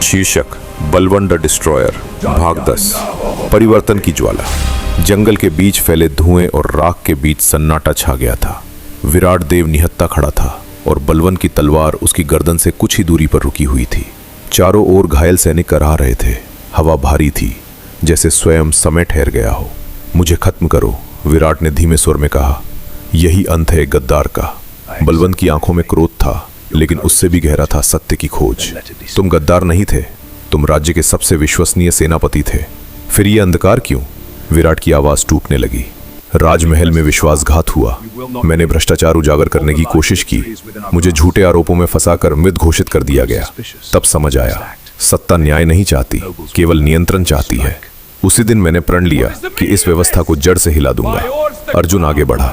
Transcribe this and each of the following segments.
शीर्षक बलवन the destroyer, भाग 10। परिवर्तन की ज्वाला। जंगल के बीच फैले धुएं और राख के बीच सन्नाटा छा गया था। विराट देव निहत्था खड़ा था और बलवन की तलवार उसकी गर्दन से कुछ ही दूरी पर रुकी हुई थी। चारों ओर घायल सैनिक कराह रहे थे। हवा भारी थी, जैसे स्वयं समय ठहर गया हो। मुझे खत्म करो, विराट ने धीमे स्वर में कहा। यही अंत है गद्दार का। बलवंत की आंखों में क्रोध था, लेकिन उससे भी गहरा था सत्य की खोज। तुम गद्दार नहीं थे, तुम राज्य के सबसे विश्वसनीय सेनापति थे। फिर ये अंधकार क्यों? विराट की आवाज टूटने लगी। राजमहल में विश्वासघात हुआ। मैंने भ्रष्टाचार उजागर करने की कोशिश की। मुझे झूठे आरोपों में फंसाकर मृत घोषित कर दिया गया। तब समझ आया, सत्ता न्याय नहीं चाहती, केवल नियंत्रण चाहती है। उसी दिन मैंने प्रण लिया कि इस व्यवस्था को जड़ से हिला दूंगा। अर्जुन आगे बढ़ा।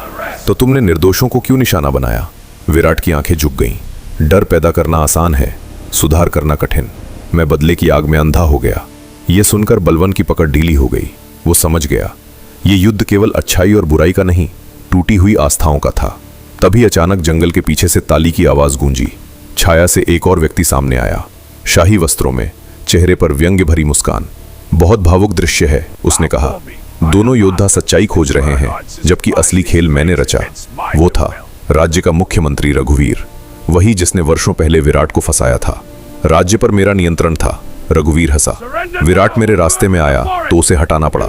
तो तुमने निर्दोषों को क्यों निशाना बनाया? विराट की आंखें झुक गईं। डर पैदा करना आसान है, सुधार करना कठिन। मैं बदले की आग में अंधा हो गया। यह सुनकर बलवन की पकड़ ढीली हो गई। वो समझ गया, ये युद्ध केवल अच्छाई और बुराई का नहीं, टूटी हुई आस्थाओं का था। तभी अचानक जंगल के पीछे से ताली की आवाज गूंजी। छाया से एक और व्यक्ति सामने आया, शाही वस्त्रों में, चेहरे पर व्यंग्य भरी मुस्कान। बहुत भावुक दृश्य है, उसने कहा। दोनों योद्धा सच्चाई खोज रहे हैं, जबकि असली खेल मैंने रचा। वो था राज्य का मुख्यमंत्री रघुवीर, वही जिसने वर्षों पहले विराट को फंसाया था। राज्य पर मेरा नियंत्रण था। रघुवीर हंसा। विराट मेरे रास्ते में आया तो उसे हटाना पड़ा।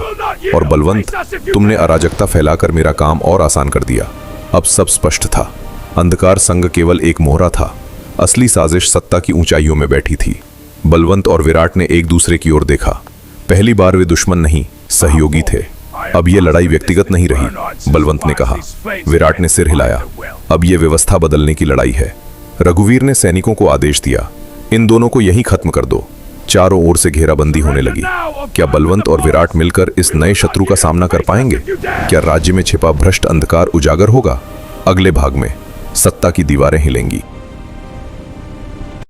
और बलवंत, तुमने अराजकता फैलाकर मेरा काम और आसान कर दिया। अब सब स्पष्ट था। अंधकार संग केवल एक मोहरा था। असली साजिश सत्ता की ऊंचाइयों में बैठी थी। बलवंत और विराट ने एक दूसरे की ओर देखा। पहली बार वे दुश्मन नहीं, सहयोगी थे। अब यह लड़ाई व्यक्तिगत नहीं रही, बलवंत ने कहा। विराट ने सिर हिलाया। अब यह व्यवस्था बदलने की लड़ाई है। रघुवीर ने सैनिकों को आदेश दिया, इन दोनों को यहीं खत्म कर दो। चारों ओर से घेराबंदी होने लगी। क्या बलवंत और विराट मिलकर इस नए शत्रु का सामना कर पाएंगे? क्या राज्य में छिपा भ्रष्ट अंधकार उजागर होगा? अगले भाग में सत्ता की दीवारें हिलेंगी।